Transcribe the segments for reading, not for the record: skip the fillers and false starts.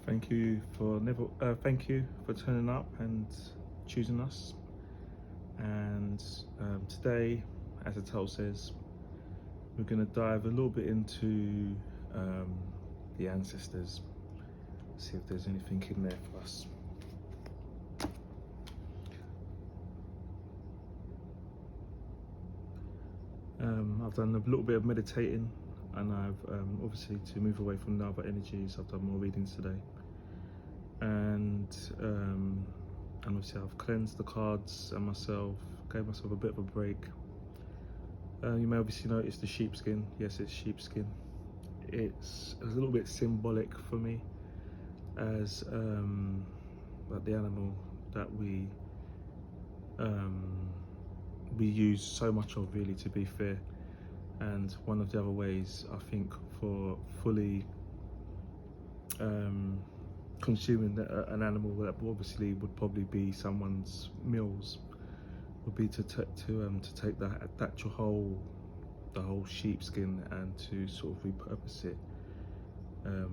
Thank you for turning up and choosing us. And today, as the title says, we're going to dive a little bit into the ancestors, see if there's anything in there for us. I've done a little bit of meditating, and I've obviously, to move away from the other energies, I've done more readings today. And obviously I've cleansed the cards and myself, gave myself a bit of a break. You may obviously notice the sheepskin. Yes, it's sheepskin. It's a little bit symbolic for me as like the animal that we use so much of, really, to be fair. And one of the other ways, I think, for fully consuming an animal that obviously would probably be someone's meals would be to take the whole sheepskin and to sort of repurpose it. I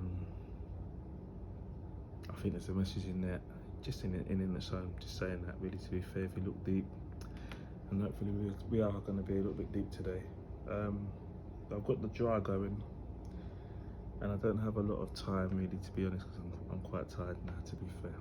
think there's a message in there, just in its own, just saying that, really, to be fair, if you look deep. And hopefully we are going to be a little bit deep today. I've got the jar going, and I don't have a lot of time, really, to be honest, because I'm quite tired now, to be fair.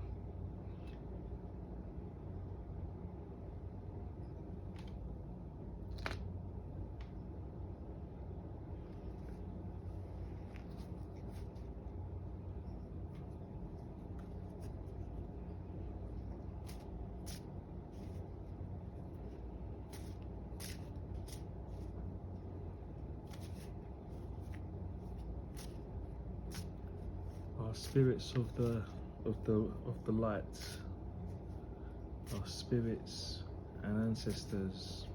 Our spirits of the light, our spirits and ancestors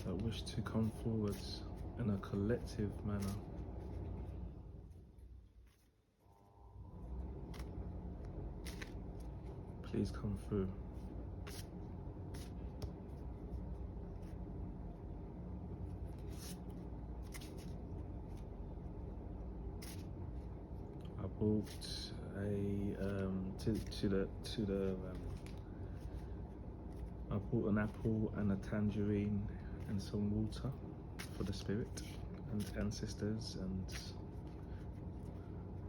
that wish to come forward in a collective manner. Please come through. I bought I bought an apple and a tangerine and some water for the spirit and ancestors and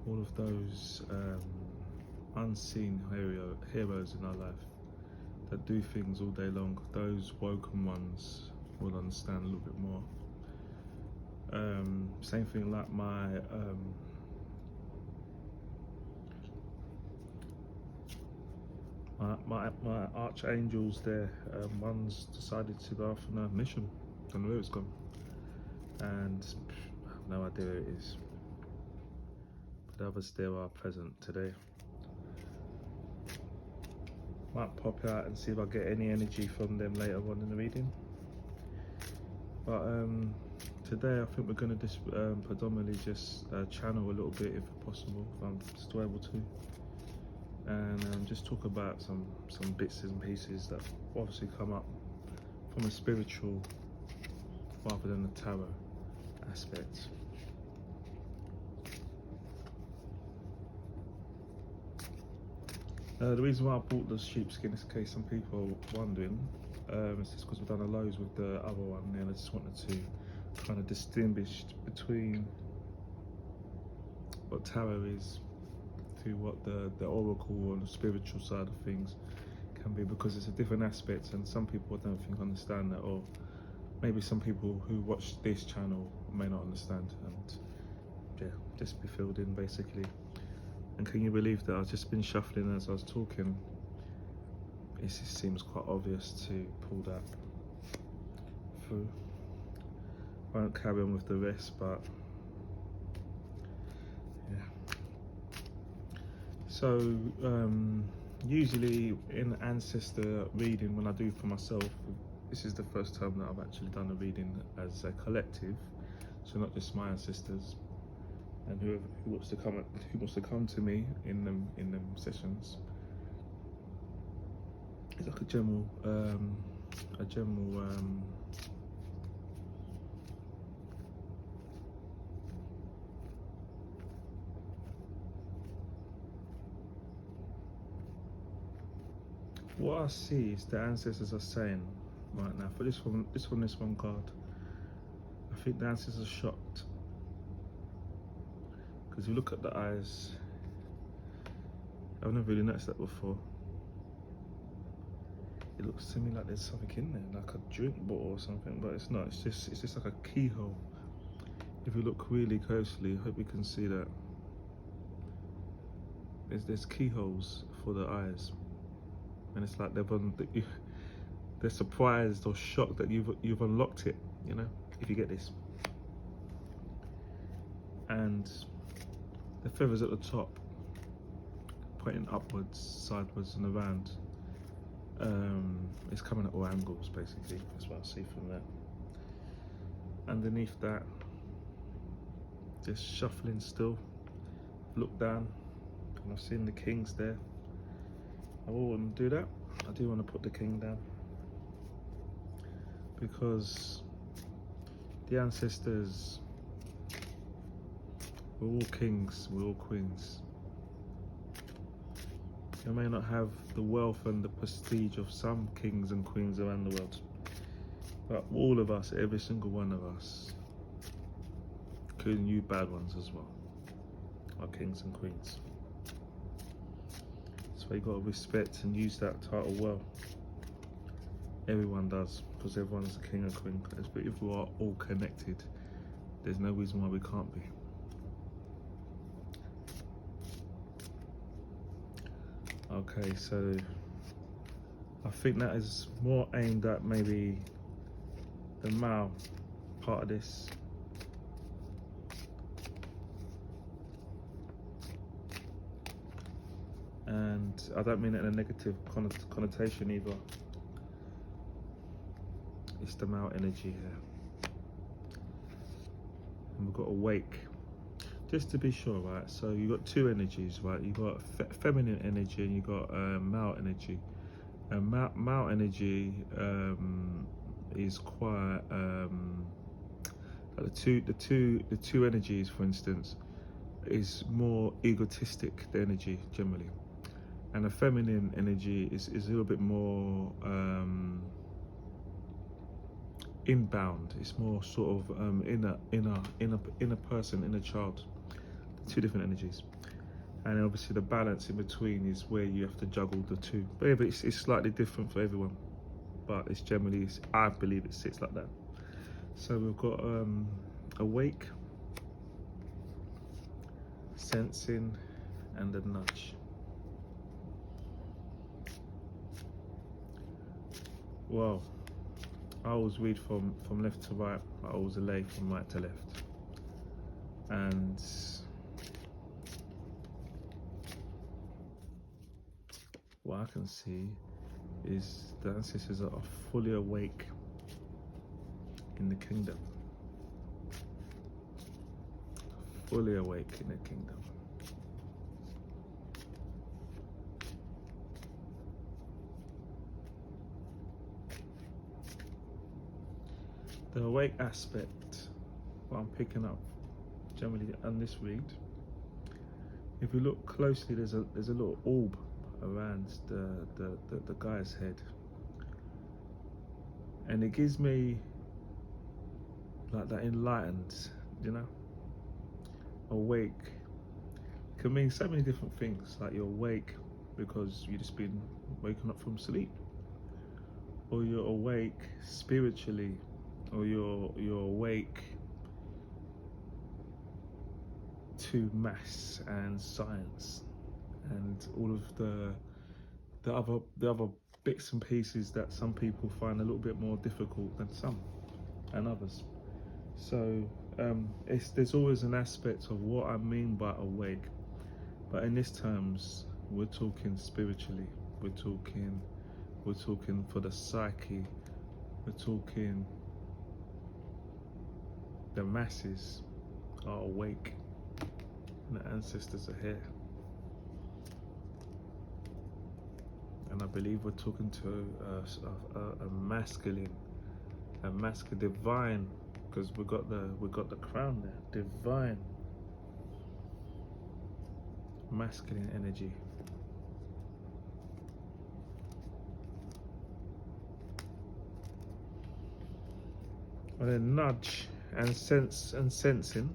all of those unseen heroes in our life that do things all day long. Those woken ones will understand a little bit more. Same thing like my archangels there. One's decided to go off on a mission. Don't know where it's gone, and I have no idea where it is. But others still are present today. Might pop out and see if I get any energy from them later on in the reading. But today I think we're going to predominantly just channel a little bit, if possible, if I'm still able to, and just talk about some bits and pieces that obviously come up from a spiritual rather than the tarot aspect. The reason why I bought the sheepskin, is in case some people are wondering, is just because we've done a loads with the other one, and I just wanted to kind of distinguish between what tarot is to what the oracle and the spiritual side of things can be, because it's a different aspect, and some people I don't think understand that, or maybe some people who watch this channel may not understand, and yeah, just be filled in basically. And can you believe that I've just been shuffling as I was talking? It just seems quite obvious to pull that through. I won't carry on with the rest, but yeah. So usually in ancestor reading, when I do for myself, this is the first time that I've actually done a reading as a collective, so not just my ancestors and who wants to come to me in them sessions. It's like a general what I see is the ancestors are saying right now for this one card. I think the ancestors are shocked because you look at the eyes. I've never really noticed that before. It looks to me like there's something in there, like a drink bottle or something, but it's not. It's just like a keyhole. If you look really closely, I hope you can see that. There's keyholes for the eyes, and it's like they're surprised or shocked that you've unlocked it. You know, if you get this. And the feathers at the top, pointing upwards, sideways, and around. It's coming at all angles, basically. That's what I see from there. Underneath that, just shuffling still. Look down, and I've seen the kings there. I wouldn't do that. I do want to put the king down because the ancestors, we're all kings, we're all queens. You may not have the wealth and the prestige of some kings and queens around the world, but all of us, every single one of us, including you bad ones as well, are kings and queens. So you got to respect and use that title well. Everyone does, because everyone's a king and queen. But if we are all connected, there's no reason why we can't be. Okay, so I think that is more aimed at maybe the male part of this. And I don't mean it in a negative connotation either. It's the male energy here. And we've got awake. Just to be sure, right? So you've got two energies, right? You've got feminine energy and you've got male energy. And male energy is quite like the two energies, for instance, is more egotistic, the energy generally, and the feminine energy is a little bit more inbound. It's more sort of inner person, inner child. Two different energies, and obviously the balance in between is where you have to juggle the two. But yeah, it's slightly different for everyone, but it's generally, I believe it sits like that. So we've got awake, sensing, and a nudge. Well, I always read from left to right. I always lay from right to left, and what I can see is the ancestors are fully awake in the kingdom. Fully awake in the kingdom. The awake aspect, what I'm picking up generally on this read, if you look closely, there's a little orb around the guy's head, and it gives me like that enlightened, you know. Awake can mean so many different things. Like you're awake because you've just been waking up from sleep, or you're awake spiritually, or you're awake to maths and science and all of the other bits and pieces that some people find a little bit more difficult than some and others. So there's always an aspect of what I mean by awake, but in this terms we're talking spiritually, we're talking for the psyche, we're talking the masses are awake and the ancestors are here. And I believe we're talking to a masculine, divine, because we got the crown there, divine, masculine energy. And then nudge and sense and sensing.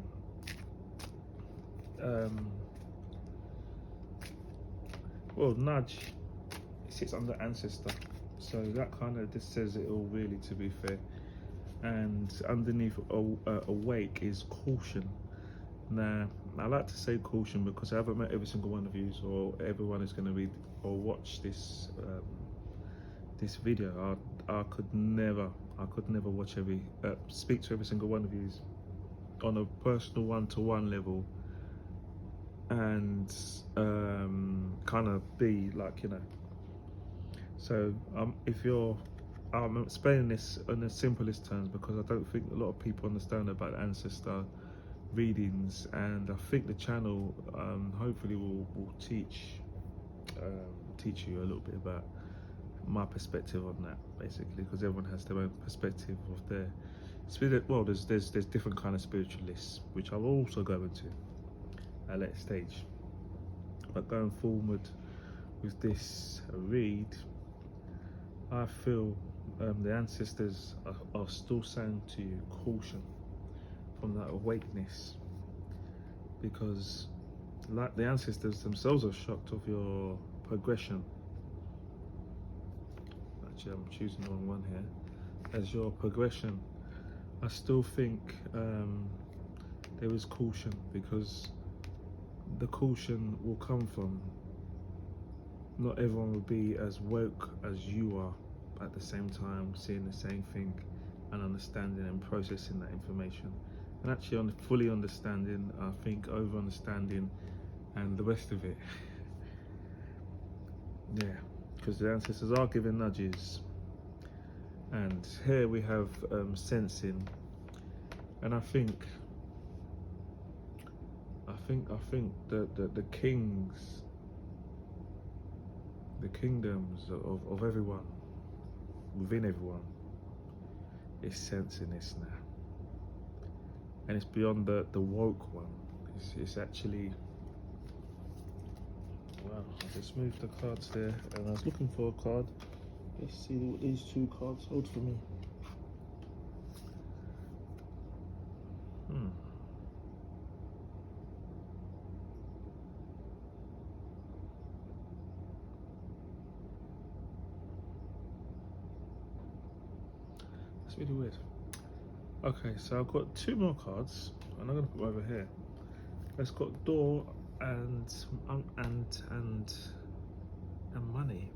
Well, nudge, it sits under ancestor, so that kind of just says it all, really, to be fair. And underneath awake is caution. Now, I like to say caution because I haven't met every single one of you, or everyone is going to read or watch this this video. I could never watch speak to every single one of you on a personal one-to-one level, and kind of be like, you know. So if you're, I'm explaining this in the simplest terms because I don't think a lot of people understand about ancestor readings, and I think the channel hopefully will teach you a little bit about my perspective on that, basically, because everyone has their own perspective of their spirit. Well, there's different kind of spiritualists, which I'll also go into at a later stage. But going forward with this read, I feel the ancestors are still saying to you, caution from that awakeness, because like the ancestors themselves are shocked of your progression. Actually, I'm choosing the wrong one here. As your progression, I still think there is caution, because the caution will come from not everyone will be as woke as you are at the same time, seeing the same thing and understanding and processing that information. And actually on fully understanding, I think over understanding and the rest of it. Yeah, because the ancestors are giving nudges. And here we have sensing. And I think that the kings, the kingdoms of everyone, within everyone, is sensing this now. And it's beyond the woke one. It's actually, wow, I just moved the cards there and I was looking for a card. Let's see what these two cards hold for me. That's really weird. Okay, so I've got two more cards and I'm gonna put them over here. It's got door and money.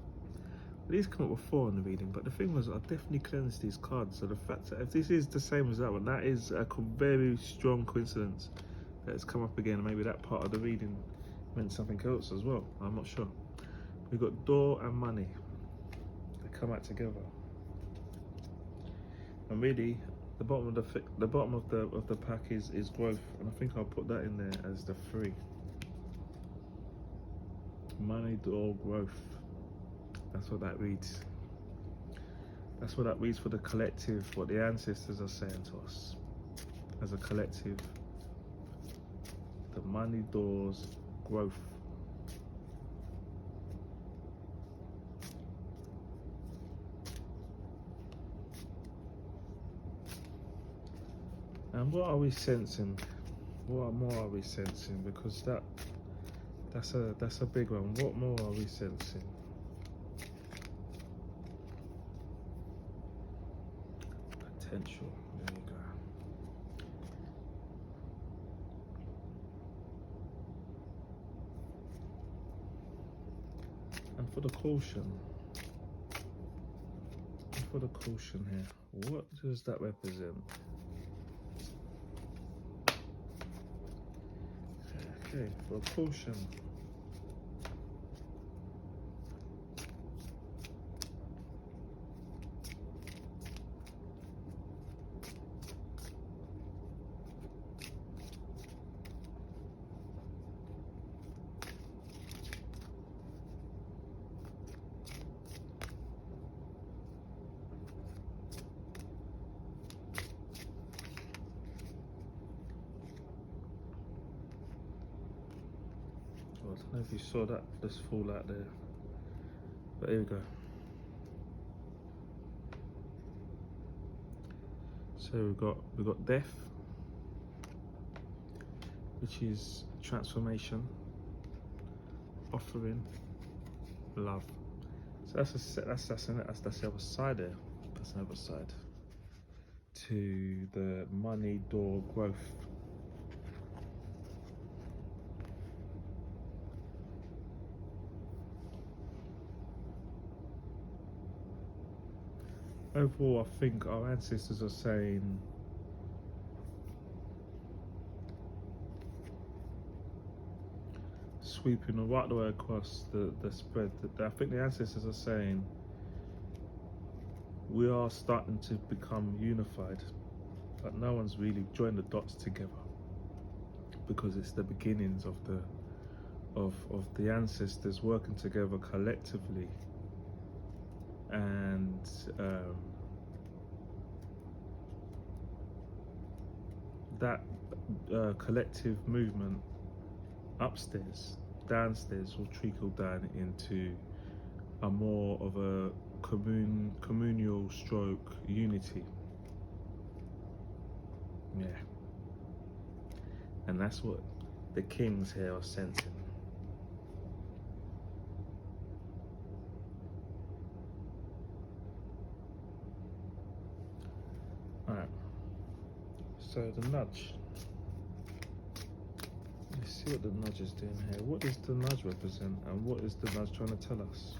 These come up before in the reading, but the thing was, I definitely cleansed these cards. So the fact that if this is the same as that one, that is a very strong coincidence that it's come up again. Maybe that part of the reading meant something else as well. I'm not sure. We've got door and money. They come out together. And really, the bottom of the pack is growth, and I think I'll put that in there as the 3. Money, door, growth. That's what that reads. That's what that reads for the collective, what the ancestors are saying to us as a collective. The money, doors, growth. And what are we sensing? What more are we sensing? Because that's a big one. What more are we sensing? Potential. There you go. And for the caution. Here, what does that represent? Okay, for caution. I don't know if you saw that just fall out there, but here we go. So we've got death, which is transformation, offering, love. So that's the other side there. That's the other side to the money door growth. Overall, I think our ancestors are saying sweeping right the way across the spread. I think the ancestors are saying we are starting to become unified, but no one's really joined the dots together because it's the beginnings of the ancestors working together collectively, and that collective movement upstairs, downstairs will trickle down into a more of a communal stroke unity. Yeah. And that's what the kings here are sensing. Alright. So the nudge. Let's see what the nudge is doing here. What does the nudge represent, and what is the nudge trying to tell us?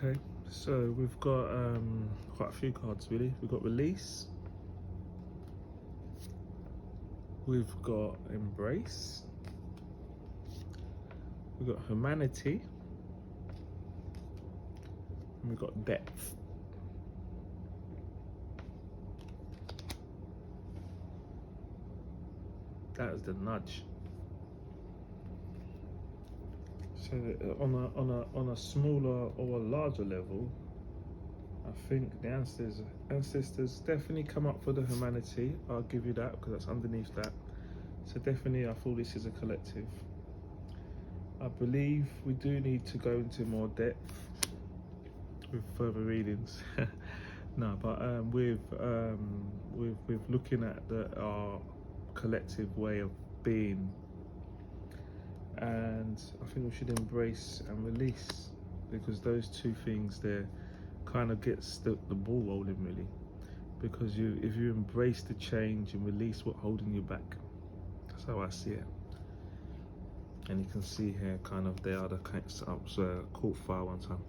Okay, so we've got quite a few cards really. We've got release, we've got embrace, we've got humanity, and we've got depth. That is the nudge. So on a smaller or a larger level, I think the ancestors definitely come up for the humanity. I'll give you that, because that's underneath that. So definitely I feel this is a collective. I believe we do need to go into more depth with further readings. No, but with looking at our collective way of being. And I think we should embrace and release, because those two things there kind of gets the ball rolling really. Because if you embrace the change and release what's holding you back, that's how I see it. And you can see here kind of they are the kinds of court file one time.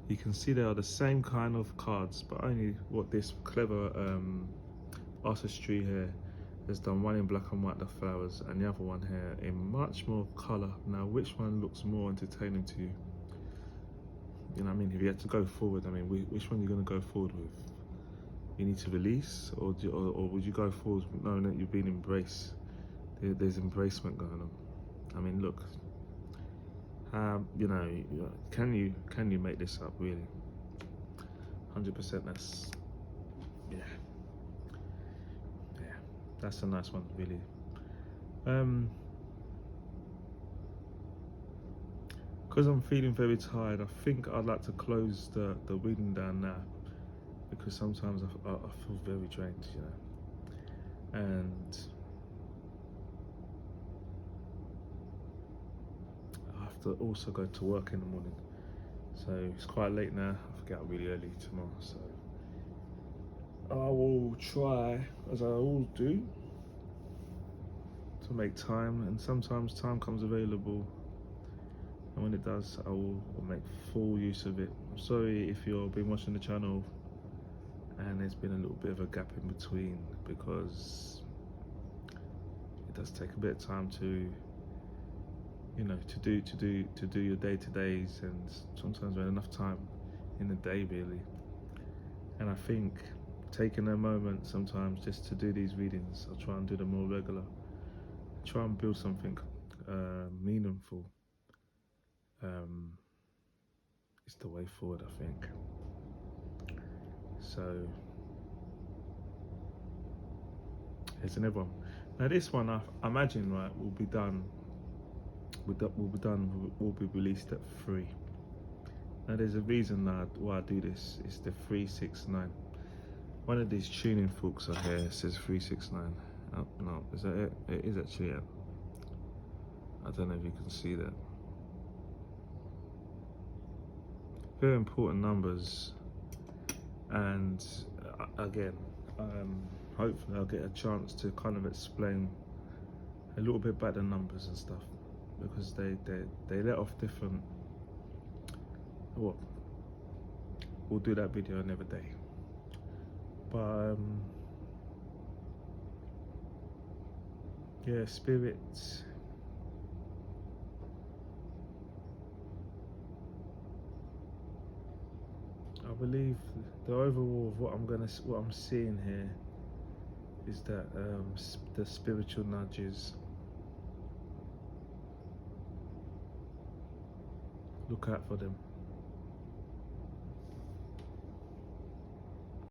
You can see they are the same kind of cards, but only what this clever artistry here has done, one in black and white, the flowers, and the other one here in much more colour. Now, which one looks more entertaining to you? You know what I mean? If you had to go forward, I mean, which one are you going to go forward with? You need to release, or would you go forward knowing that you've been embraced? There's embracement going on. I mean, look, you know, can you make this up really? 100%. That's that's a nice one really. Because I'm feeling very tired, I think I'd like to close the reading down now, because sometimes I feel very drained, you know, and I have to also go to work in the morning, so it's quite late now. I have to get up really early tomorrow, so I will try, as I always do, to make time, and sometimes time comes available, and when it does, I will make full use of it. I'm sorry if you've been watching the channel and there's been a little bit of a gap in between, because does take a bit of time to, you know, to do your day-to-days, and sometimes we have enough time in the day really. And I think taking a moment sometimes just to do these readings, I'll try and do them more regular, try and build something meaningful, is the way forward, I think. So here's another one. Now this one, I imagine, right, will be released at 3. Now there's a reason why I do this. It's the 369. One of these tuning forks I hear says 369. Oh, no, is that it? It is actually it. I don't know if you can see that. Very important numbers, and again, hopefully I'll get a chance to kind of explain a little bit about the numbers and stuff, because they let off different. Well, we'll do that video another day. But yeah, spirits. I believe the overall of what I'm seeing here is that the spiritual nudges. Look out for them.